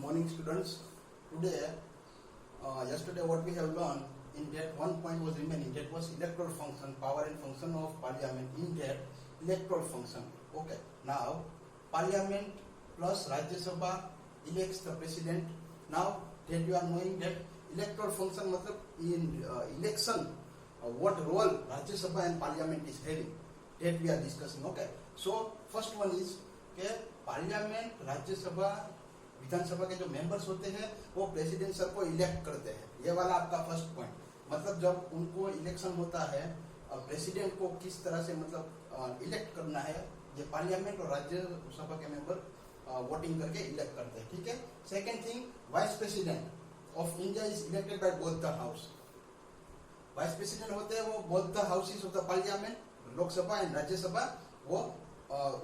morning students. Today, yesterday what we have learned in that one point was remaining, that was electoral function, power and function of parliament in that electoral function. Okay, now parliament plus Rajya Sabha elects the president. Now that you are knowing that electoral function matlab in election what role Rajya Sabha and parliament is having, that we are discussing. Okay, so first one is कि parliament, Rajya Sabha, विधानसभा के जो members होते हैं वो president sir को elect करते हैं. ये वाला आपका फर्स्ट पॉइंट. मतलब जब उनको इलेक्शन होता है प्रेसिडेंट को किस तरह से मतलब इलेक्ट करना है, ये पार्लियामेंट और राज्यसभा के मेंबर वोटिंग करके इलेक्ट करते हैं. ठीक है. Second thing, vice president of India is elected by both the house. Vice president होते हैं वो both the houses of the parliament, Lok Sabha and Rajya Sabha, वो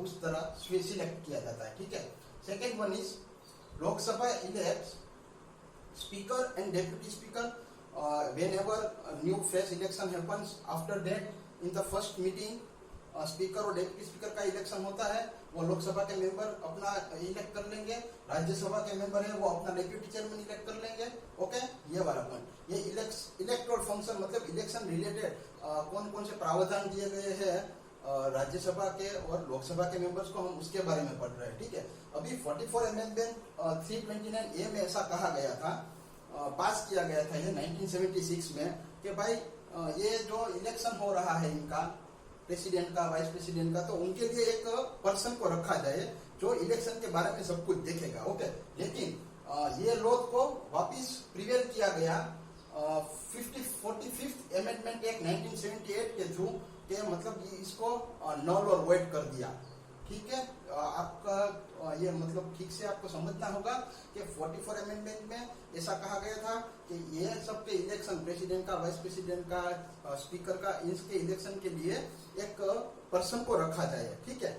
उस तरह सिलेक्ट किया जाता है. ठीक है. Second one is Lok Sabha elects speaker and deputy speaker whenever new fresh election happens. After that, in the first meeting, speaker और डेप्यूटी स्पीकर का इलेक्शन होता है. वो लोकसभा के मेंबर अपना इलेक्ट कर लेंगे, राज्यसभा के मेंबर है वो अपना डेप्यूटी चेयरमैन इलेक्ट कर लेंगे. ओके, ये वाला पॉइंट. ये इलेक्टोरल फंक्शन मतलब इलेक्शन रिलेटेड कौन कौन से प्रावधान दिए गए हैं राज्यसभा के और लोकसभा के मेंबर्स को, हम उसके बारे में पढ़ रहे हैं. ठीक है. अभी 44 अमेंडमेंट 329A में ऐसा कहा गया था, पास किया गया था ये 1976 में, कि भाई ये जो इलेक्शन हो रहा है इनका प्रेसिडेंट का, वाइस प्रेसिडेंट का, तो उनके लिए एक पर्सन को रखा जाए जो इलेक्शन के बारे में सब कुछ देखेगा. ओके. लेकिन ये लोग को वापिस प्रिवेल किया गया 45th अमेंडमेंट एक्ट 1978 के थ्रू, के मतलब इसको नल और वॉइड कर दिया. ठीक है. आपका ये मतलब ठीक से आपको समझना होगा कि 44 अमेंडमेंट में ऐसा कहा गया था कि ये सबके इलेक्शन, प्रेसिडेंट का, वाइस प्रेसिडेंट का, स्पीकर का, इसके इलेक्शन के लिए एक पर्सन को रखा जाए. ठीक है.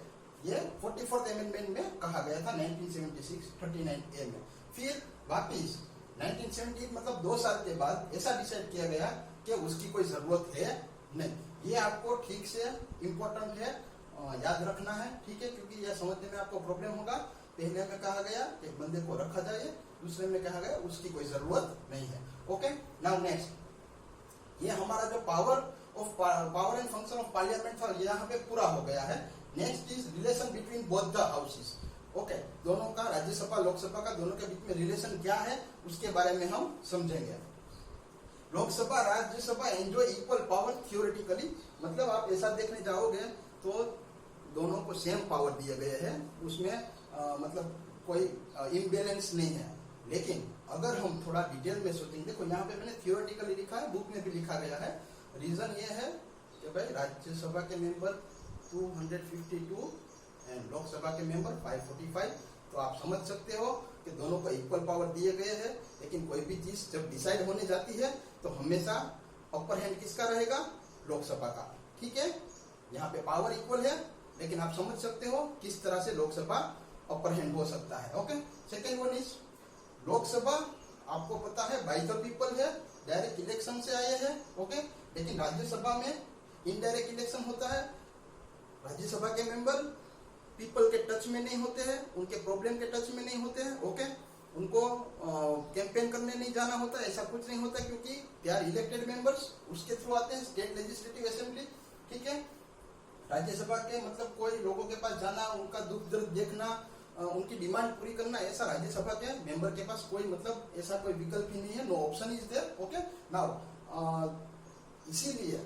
ये 44th अमेंडमेंट में कहा गया था 1976 39A में. फिर वापिस 1978 मतलब 2 साल के बाद ऐसा डिसाइड किया गया कि उसकी कोई जरूरत है नहीं. ये आपको ठीक से इम्पोर्टेंट है, याद रखना है. ठीक है. क्योंकि यह समझने में आपको प्रॉब्लम होगा. पहले में कहा गया कि बंदे को रखा जाए, दूसरे में कहा गया उसकी कोई जरूरत नहीं है. ओके. नाउ नेक्स्ट, ये हमारा जो power and function of parliament था यहाँ पे पूरा हो गया है. Next is relation between both the houses. Okay. दोनों का, राज्यसभा लोकसभा का, दोनों के बीच में रिलेशन क्या है उसके बारे में हम समझेंगे. Lok Sabha Rajya Sabha enjoy equal power theoretically. मतलब आप ऐसा देखने जाओगे तो दोनों को सेम पावर दिए गए हैं, उसमें मतलब कोई इम्बैलेंस नहीं है. लेकिन अगर हम थोड़ा डिटेल में सोचेंगे, देखो यहाँ पे मैंने थियोरेटिकली लिखा है, बुक में भी लिखा गया है. रीजन ये है कि भाई राज्यसभा के मेंबर 252 एंड लोकसभा के मेंबर 545. तो आप समझ सकते हो कि दोनों को इक्वल पावर दिए गए हैं. लेकिन कोई भी चीज जब डिसाइड होने जाती है तो हमेशा अपर हैंड किसका रहेगा? लोकसभा का. ठीक है. यहाँ पे पावर इक्वल है, लेकिन आप समझ सकते हो किस तरह से लोकसभा अपर हैंड हो सकता है. Okay. Second one is Lok Sabha, आपको पता है बाय द पीपल है, डायरेक्ट इलेक्शन से आए हैं. ओके. लेकिन राज्यसभा में इनडायरेक्ट इलेक्शन होता है. राज्यसभा के मेंबर पीपल के टच में नहीं होते हैं, उनके प्रॉब्लम के टच में नहीं होते हैं. ओके. उनको कैंपेन करने नहीं जाना होता, ऐसा कुछ नहीं होता, क्योंकि दे आर इलेक्टेड मेंबर्स, उसके थ्रू आते हैं स्टेट लेजिस्लेटिव असेंबली. ठीक है. राज्यसभा के मतलब कोई लोगों के पास जाना, उनका दुख दर्द देखना, उनकी डिमांड पूरी करना, ऐसा राज्यसभा के मेंबर के पास कोई मतलब ऐसा कोई विकल्प ही नहीं है. No option is there. Okay. Now इसीलिए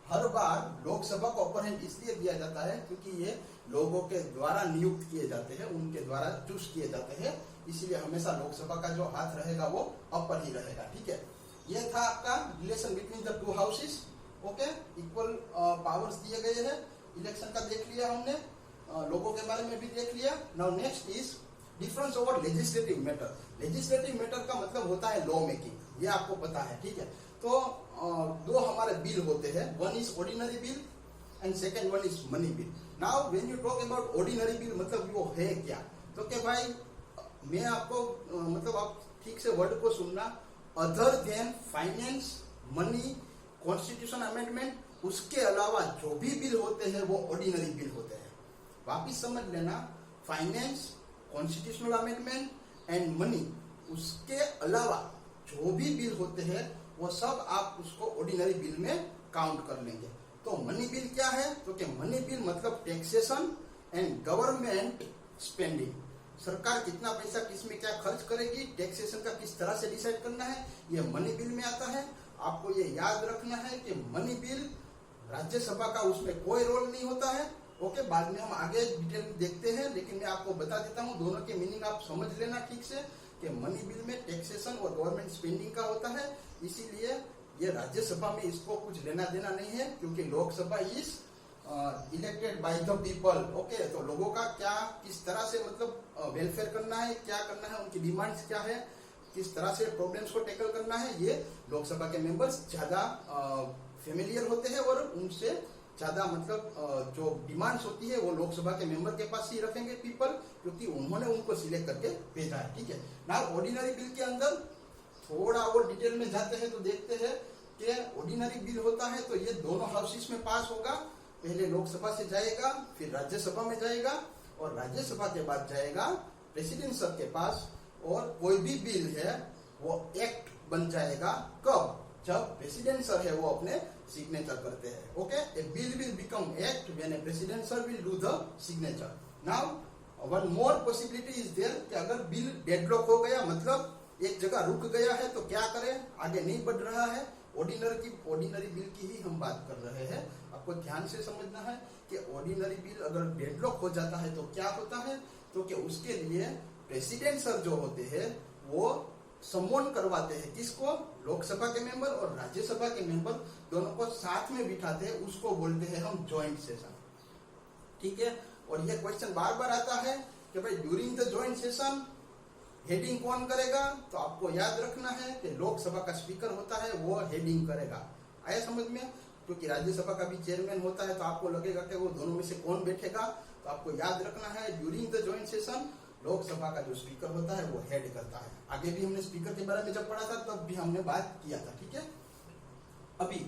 हर बार लोकसभा को अपर हैंड इसलिए दिया जाता है क्योंकि ये लोगों के द्वारा नियुक्त किए जाते हैं, उनके द्वारा चूज किए जाते हैं. इसीलिए हमेशा लोकसभा का जो हाथ रहेगा वो अपर ही रहेगा. ठीक है. ये था आपका relation between the two houses. Okay. Equal powers दिए गए हैं. इलेक्शन का देख लिया हमने, लोगों के बारे में भी देख लिया. Now next is difference over legislative matter. Legislative matter का मतलब होता है लॉ मेकिंग, ये आपको पता है. ठीक है. तो दो हमारे बिल होते हैं, one is ordinary bill and second one is money bill. Now when you talk about ordinary bill, मतलब वो है क्या? तो क्या भाई, मैं आपको मतलब आप ठीक से वर्ड को सुनना, other than finance, money, constitution amendment, उसके अलावा जो भी बिल होते हैं वो ऑर्डिनरी बिल होते हैं. वापिस समझ लेना, finance, constitutional amendment and money, उसके अलावा जो भी बिल होते हैं वो सब आप उसको ऑर्डिनरी बिल में काउंट कर लेंगे। तो मनी बिल क्या है? तो कि मनी बिल मतलब टैक्सेशन एंड गवर्नमेंट स्पेंडिंग, सरकार कितना पैसा किस में क्या खर्च करेगी, टैक्सेशन का किस तरह से डिसाइड करना है, ये मनी बिल में आता है। आपको ये याद रखना है कि मनी बिल राज्यसभा का उसमें कोई रोल नहीं होता है। ओके, बाद में हम आगे डिटेल में देखते हैं, लेकिन मैं आपको बता देता हूँ दोनों के मीनिंग आप समझ लेना ठीक से कि मनी बिल में टैक्सेशन और गवर्नमेंट स्पेंडिंग का होता है, इसीलिए ये राज्यसभा में इसको कुछ लेना देना नहीं है, क्योंकि Lok Sabha is elected by the people. Okay, तो लोगों का क्या किस तरह से मतलब वेलफेयर करना है, क्या करना है, उनकी डिमांड्स क्या है, किस तरह से प्रॉब्लम्स को टैकल करना है, ये लोकसभा के मेंबर्स ज्यादा फेमिलियर होते हैं और उनसे ज्यादा मतलब जो डिमांड्स होती है वो लोकसभा के मेंबर के पास ही रखेंगे पीपल, क्योंकि उन्होंने उनको सिलेक्ट करके भेजा है। ठीक है ना। ऑर्डिनरी बिल के अंदर थोड़ा और डिटेल में जाते हैं तो देखते हैं कि ऑर्डिनरी बिल होता है तो ये दोनों हाउसेस में पास होगा, पहले लोकसभा से जाएगा, फिर राज्यसभा में जाएगा और राज्यसभा के बाद जाएगा प्रेसिडेंट सर के पास, और कोई भी बिल है वो एक्ट बन जाएगा कब? जब प्रेसिडेंट सर है वो अपने सिग्नेचर करते हैं। Okay, a bill will become act when a president sir will do the signature. Now one more possibility is there कि अगर बिल डेडलॉक हो गया, मतलब एक जगह रुक गया है, तो क्या करें, आगे नहीं बढ़ रहा है, ऑर्डिनरी बिल की ही हम बात कर रहे हैं। आपको ध्यान से समझना है कि ऑर्डिनरी बिल अगर डेडलॉक हो जाता है तो क्या होता है, तो कि उसके लिए प्रेसिडेंट सर जो होते हैं वो सम्मोन करवाते हैं किसको? लोकसभा के मेंबर और राज्यसभा के मेंबर दोनों को साथ में बिठाते हैं, उसको बोलते हैं हम जॉइंट सेशन। ठीक है, और ये क्वेश्चन बार बार आता है कि भाई during the joint session heading कौन करेगा? तो आपको याद रखना है कि लोकसभा का स्पीकर होता है वो हेडिंग करेगा। आया समझ में? क्योंकि राज्यसभा का भी चेयरमैन होता है, तो आपको लगेगा कि वो दोनों में से कौन बैठेगा, तो आपको याद रखना है during the joint session Lok Sabha का जो स्पीकर होता है वो हेड करता है। आगे भी हमने स्पीकर के बारे में जब पढ़ा था तब भी हमने बात किया था। ठीक है, अभी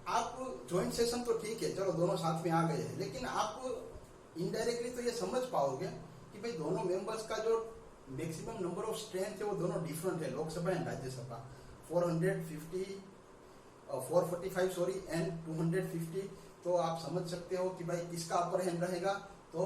आप जॉइंट सेशन तो ठीक है, चलो दोनों साथ में आ गए हैं, लेकिन आप इनडायरेक्टली तो ये समझ पाओगे कि भाई दोनों मेंबर्स का जो मैक्सिमम नंबर ऑफ स्ट्रेंथ है वो दोनों डिफरेंट है, Lok Sabha and Rajya Sabha. 445 sorry and 250। तो आप समझ सकते हो कि भाई किसका अपर हैंड रहेगा। तो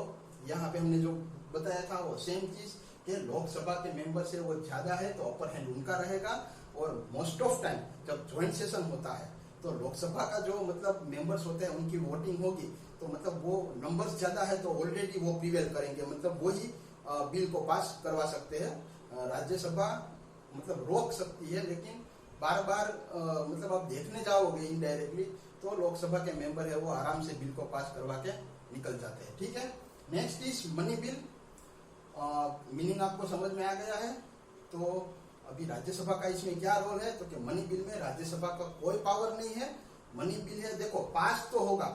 यहाँ पे हमने जो बताया था वो सेम चीज कि लोकसभा के मेंबर से वो ज्यादा है तो अपर हैंड उनका रहेगा, और मोस्ट ऑफ टाइम जब ज्वाइंट सेशन होता है तो लोकसभा का जो मतलब मेंबर्स होते हैं उनकी वोटिंग होगी, तो मतलब वो नंबर्स ज्यादा है तो ऑलरेडी वो प्रिवेल करेंगे, मतलब वो ही बिल को पास करवा सकते हैं। राज्यसभा मतलब रोक सकती है, लेकिन बार बार मतलब आप देखने जाओगे इनडायरेक्टली तो लोकसभा के मेंबर है वो आराम से बिल को पास करवा के निकल जाते हैं। ठीक है, next is money bill. Meaning आपको समझ में आ गया है। तो अभी राज्यसभा का इसमें क्या रोल है, तो कि मनी बिल में राज्यसभा का कोई पावर नहीं है। मनी बिल है, देखो पास तो होगा,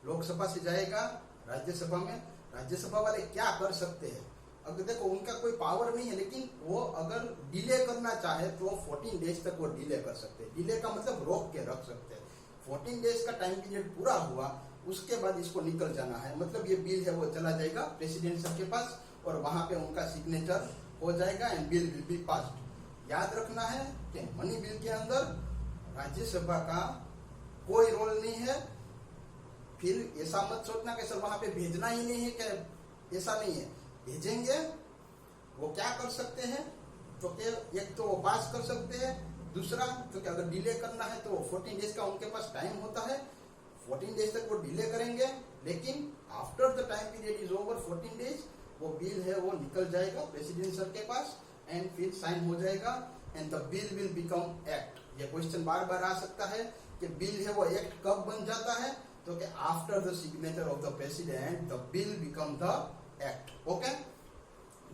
लोकसभा से जाएगा राज्यसभा में, राज्यसभा वाले क्या कर सकते हैं, अगर देखो उनका कोई पावर नहीं है, लेकिन वो अगर डिले करना चाहे तो 14 डेज तक वो डिले कर सकते हैं। डिले का मतलब रोक के रख सकते हैं। 14 डेज का टाइम पीरियड पूरा हुआ उसके बाद इसको निकल जाना है, मतलब ये बिल है वो चला जाएगा प्रेसिडेंट सर के पास और वहां पे उनका सिग्नेचर हो जाएगा and bill will be passed. याद रखना है कि मनी बिल के अंदर राज्यसभा का कोई रोल नहीं है। फिर ऐसा मत सोचना कि सर वहां पे भेजना ही नहीं है, क्या ऐसा नहीं है, भेजेंगे। वो क्या कर सकते हैं, तो कि एक तो वो पास कर सकते हैं, दूसरा तो कि अगर डिले करना है तो 14 डेज का उनके पास टाइम होता है, 14 डेज तक वो डिले करेंगे, लेकिन after the time period is over 14 days वो बिल है वो निकल जाएगा प्रेसिडेंट सर के पास एंड फिर साइन हो जाएगा and the bill will become act. ये क्वेश्चन बार बार आ सकता है कि बिल है वो एक्ट कब बन जाता है, तो कि after the signature of the president the bill become the act. Okay,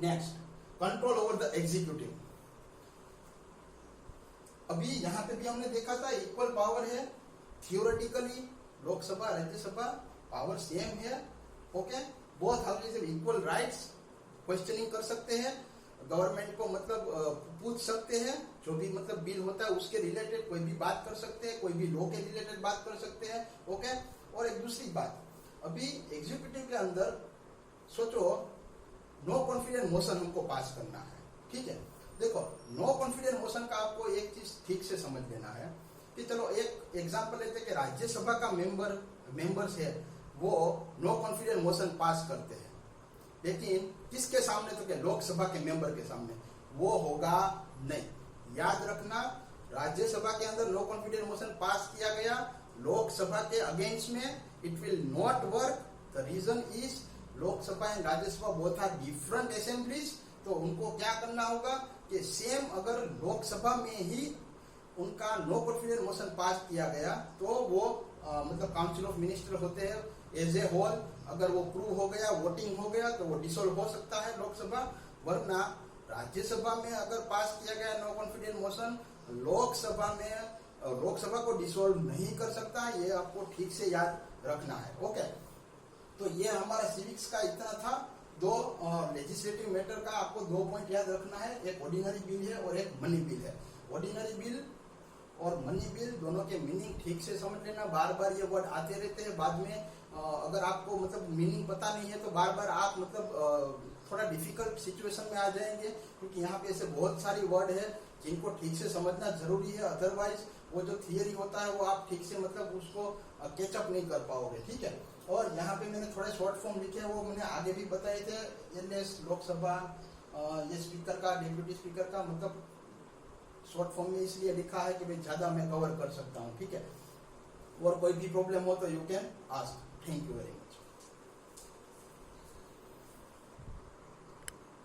next control over the executive. अभी यहां पे भी हमने देखा था इक्वल पावर है, theoretically Lok Sabha Rajya Sabha power same है। Okay, both houses have equal rights, questioning कर सकते हैं, गवर्नमेंट को मतलब पूछ सकते हैं, जो भी मतलब बिल होता है उसके रिलेटेड कोई भी बात कर सकते हैं, कोई भी लॉ के रिलेटेड बात कर सकते हैं। ओके, और एक दूसरी बात, अभी एग्जीक्यूटिव के अंदर सोचो नो कॉन्फिडेंस मोशन हमको पास करना है। ठीक है, देखो नो कॉन्फिडेंस मोशन का आपको एक चीज ठीक से समझ लेना है कि चलो एक एग्जांपल लेते हैं कि राज्यसभा का मेंबर्स है वो नो कॉन्फिडेंस मोशन पास करते हैं, लेकिन किसके सामने, तो क्या लोकसभा के मेंबर के सामने, वो होगा नहीं। याद रखना, राज्यसभा के अंदर नो कॉन्फिडेंस मोशन पास किया गया, लोकसभा के अगेंस्ट में it will not work. The reason is Lok Sabha and Rajya Sabha both are different assemblies. तो उनको क्या करना होगा कि सेम अगर लोकसभा में ही उनका नो कॉन्फिडेंस मोशन पास किया गया तो वो मतलब काउंसिल ऑफ मिनिस्टर होते हैं एज ए होल, अगर वो प्रूव हो गया, वोटिंग हो गया तो वो डिसोल्व हो सकता है लोकसभा। वरना राज्यसभा में अगर पास किया गया नो कॉन्फिडेंस मोशन, लोकसभा को डिसोल्व नहीं कर सकता। ये आपको ठीक से याद रखना है। ओके, तो ये हमारा सिविक्स का इतना था। दो लेजिस्लेटिव मैटर का आपको 2 पॉइंट याद रखना है, एक ऑर्डिनरी बिल है और एक मनी बिल है। ऑर्डिनरी बिल और मनी बिल दोनों के मीनिंग ठीक से समझ लेना। बार बार ये वर्ड आते रहते हैं, बाद में अगर आपको मतलब मीनिंग पता नहीं है तो बार बार आप मतलब थोड़ा डिफिकल्ट सिचुएशन में आ जाएंगे, क्योंकि यहाँ पे ऐसे बहुत सारी वर्ड है जिनको ठीक से समझना जरूरी है। अदरवाइज वो जो थियरी होता है वो आप ठीक से मतलब उसको कैचअप नहीं कर पाओगे। ठीक है, और यहाँ पे मैंने थोड़े शॉर्ट फॉर्म लिखे हैं, वो मैंने आगे भी बताए थे। एलएस लोकसभा, ये स्पीकर का, डिप्यूटी स्पीकर का, मतलब शॉर्ट फॉर्म में इसलिए लिखा है कि भाई ज्यादा मैं कवर कर सकता हूँ। ठीक है, और कोई भी प्रॉब्लम हो तो you can ask. Thank you very much.